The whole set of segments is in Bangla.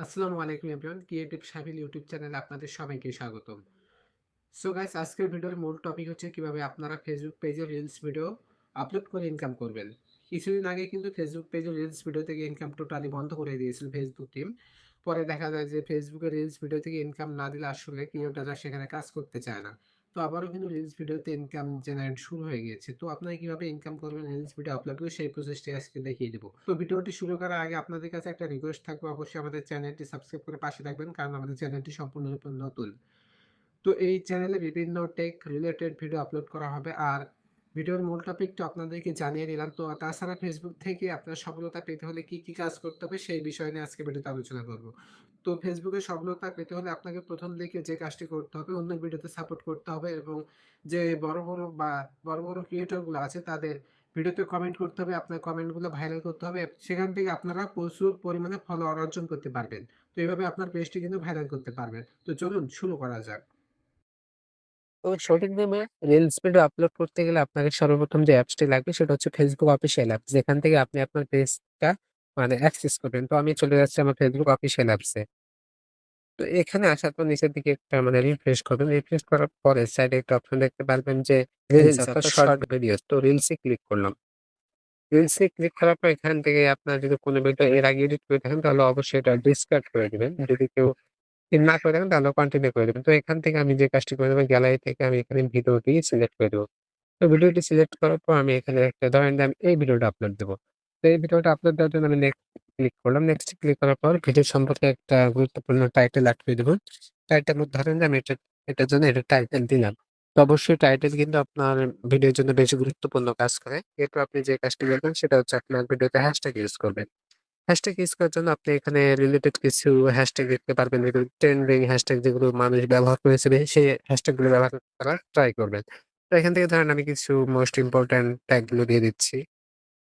আসসালামু আলাইকুম এভরিওয়ান, ক্রিয়েটিভ সাবিল ইউটিউব চ্যানেলে আপনাদের সবাইকে স্বাগতম। সো গাইস, আজকের ভিডিওর মূল টপিক হচ্ছে কিভাবে আপনারা ফেসবুক পেজে রিলস ভিডিও আপলোড করে ইনকাম করবেন। কিছুদিন আগে কিন্তু ফেসবুক পেজে রিলস ভিডিও থেকে ইনকাম টোটালি বন্ধ করে দিয়েছিল ফেসবুক টিম। পরে দেখা যায় যে ফেসবুকে রিলস ভিডিও থেকে ইনকাম না দিলে আসলে ক্রিয়েটররা সেখানে কাজ করতে চায় না। তো আবারও কিন্তু রিলস ভিডিওতে ইনকাম জেনারেট শুরু হয়ে গিয়েছে। তো আপনারা কিভাবে ইনকাম করবেন রিলস ভিডিও আপলোড করে সেই প্রসেসটি আজকে দেখিয়ে দেবো। তো ভিডিওটি শুরু করার আগে আপনাদের কাছে একটা রিকোয়েস্ট থাকবে, অবশ্যই আমাদের চ্যানেলটি সাবস্ক্রাইব করে পাশে থাকবেন, কারণ আমাদের চ্যানেলটি সম্পূর্ণরূপে নতুন। তো এই চ্যানেলে বিভিন্ন টেক রিলেটেড ভিডিও আপলোড করা হবে। আর ভিডিওর মূল টপিকটা আপনাদেরকে জানিয়ে দিলাম। তো তাছাড়া ফেসবুক থেকে আপনার সফলতা পেতে হলে কি কি কাজ করতে হবে সেই বিষয় নিয়ে আজকে ভিডিওতে আলোচনা করব। তো ফেসবুকে সফলতা পেতে হলে আপনাকে প্রথম দিকে যে কাজটি করতে হবে, অন্য ভিডিওতে সাপোর্ট করতে হবে এবং যে বড় বড় ক্রিয়েটর গুলো আছে তাদের ভিডিওতে কমেন্ট করতে হবে। আপনার কমেন্ট গুলো ভাইরাল করতে হবে, সেখান থেকে আপনারা প্রচুর পরিমাণে ফলোয়ার অর্জন করতে পারবেন। তো এইভাবে আপনার পেজটি কিন্তু ভাইরাল করতে পারবেন। তো চলুন শুরু করা যাক। তো সঠিক নিয়মে রিলস ভিডিও আপলোড করতে গেলে আপনাকে সর্বপ্রথম যে অ্যাপসটি লাগবে সেটা হচ্ছে ফেসবুক অফিসিয়াল অ্যাপ, যেখান থেকে আপনি আপনার পেজটা অ্যাক্সেস করবেন। তো আমি চলে যাচ্ছি আমার ফেসবুক অফিসিয়াল অ্যাপসে। তো এখানে আসার পর নিচের দিকে একটা রিফ্রেশ করবেন। রিফ্রেশ করার পরে সাইডে একটা অপশন দেখতে পারবেন যে রিলস রিলস অর্থাৎ অর্থাৎ শর্ট ভিডিওস। তো রিলসে ক্লিক করলাম। রিলসে ক্লিক করার পর এখান থেকে আপনার যদি কোনো ভিডিও এর আগে এডিট করে থাকেন তাহলে অবশ্যই এটা ডিসকার্ড করে দিবেন। যদি কেউ না করে থাকেন তাহলে কন্টিনিউ করে দিবেন। তো এখান থেকে আমি যে কাজটি করে দেবো, গ্যালারি থেকে আমি এখানে ভিডিওটি সিলেক্ট করে দেবো। তো ভিডিওটি সিলেক্ট করার পর আমি এখানে একটা ধরেন যে আমি এই ভিডিওটা আপলোড দেবো। তো এই ভিডিওটা আপলোড দেওয়ার জন্য আমি নেক্সট ক্লিক করলাম। নেক্সট ক্লিক করার পর ভিডিও সম্পর্কে একটা গুরুত্বপূর্ণ টাইটেল অ্যাড করে দেবো। টাইটেল মধ্যে ধরেন যে আমি এটার জন্য এটা টাইটেল দিলাম। তো অবশ্যই টাইটেল কিন্তু আপনার ভিডিওর জন্য বেশি গুরুত্বপূর্ণ কাজ করে। এরপর আপনি যে কাজটি করবেন সেটা হচ্ছে আপনার ভিডিওতে হ্যাশট্যাগ ইউজ করবেন। হ্যাশট্যাগ ইউজ করার জন্য আপনি এখানে রিলেটেড কিছু হ্যাশট্যাগ দেখতে পারবেন। এগুলো ট্রেন্ডিং হ্যাশট্যাগ যেগুলো মানুষ ব্যবহার করেছে সেই হ্যাশট্যাগ গুলো ব্যবহার করার ট্রাই করবেন। তো এখান থেকে ধরেন আমি কিছু মোস্ট ইম্পোর্টেন্ট ট্যাগ গুলো দিয়ে দিচ্ছি।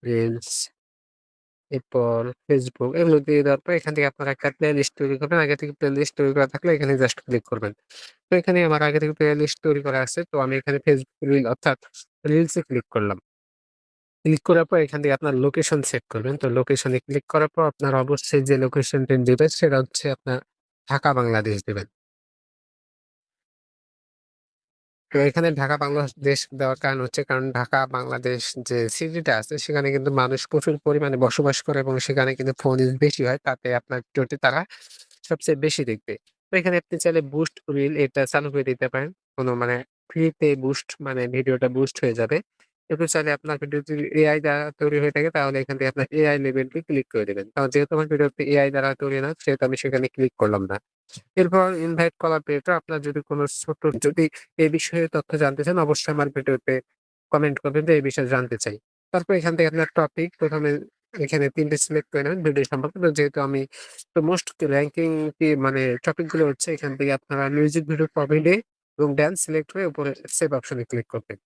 রিলস, এরপর ফেসবুক এগুলো দিয়ে দেওয়ার পর এখান থেকে আপনারা একটা প্লে লিস্ট তৈরি করবেন। আগে থেকে প্লে লিস্ট তৈরি করা থাকলে এখানে জাস্ট ক্লিক করবেন। তো এখানে আমার আগে থেকে প্লে লিস্ট তৈরি করা আছে। তো আমি এখানে ফেসবুক রিল অর্থাৎ রিলস এ ক্লিক করলাম। ক্লিক করার পর এখান থেকে আপনার লোকেশন সেট করবেন। তো লোকেশনে ক্লিক করার পর আপনার অবশ্যই যে লোকেশনটি দিবেন সেটা হচ্ছে আপনার ঢাকা বাংলাদেশ দিবেন। তো এখানে ঢাকা বাংলাদেশ দেওয়ার কারণ হচ্ছে কারণ ঢাকা বাংলাদেশ যে সিটিটা আছে সেখানে কিন্তু মানুষ প্রচুর পরিমাণে বসবাস করে এবং সেখানে কিন্তু ফোন ইউজ বেশি হয়। তাতে আপনার ভিডিওটি তারা সবচেয়ে বেশি দেখবে। তো এখানে আপনি চাইলে বুস্ট রিল এটা চালু করে দিতে পারেন। কোনো ফ্রিতে বুস্ট ভিডিওটা বুস্ট হয়ে যাবে। এরপর চাইলে আপনার ভিডিও যদি এআই দ্বারা তৈরি হয়ে থাকে তাহলে এখান থেকে আপনার এআই লেভেলটি ক্লিক করে দিবেন। কারণ যেহেতু আমার ভিডিওটি এআই দ্বারা তৈরি না সেহেতু আমি সেখানে ক্লিক করলাম না। এরপর ইনভাইট করার পেজটা আপনার যদি কোনো ছোট যদি এই বিষয়ে তথ্য জানতে চান অবশ্যই আমার ভিডিওতে কমেন্ট করবেন যে এই বিষয়ে জানতে চাই। তারপর এখান থেকে আপনার টপিক ১ম এ এখানে ৩ টে সিলেক্ট করে নেবেন ভিডিও সম্পর্কে। তো যেহেতু আমি তো মোস্ট র‍্যাংকিং কি টপিক গুলো হচ্ছে এখান থেকে আপনারা মিউজিক ভিডিও, কমেডি এবং ড্যান্স সিলেক্ট হয়ে উপরে সেভ অপশনে ক্লিক করবেন।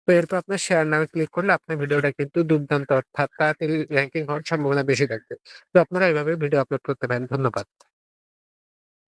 তো এরপর আপনার শেয়ার নামে ক্লিক করলে আপনার ভিডিওটা কিন্তু দুর্দান্ত অর্থাৎ তাড়াতাড়ি র‍্যাংকিং হওয়ার সম্ভাবনা বেশি থাকবে। তো আপনারা এভাবে ভিডিও আপলোড করতে পারেন। ধন্যবাদ।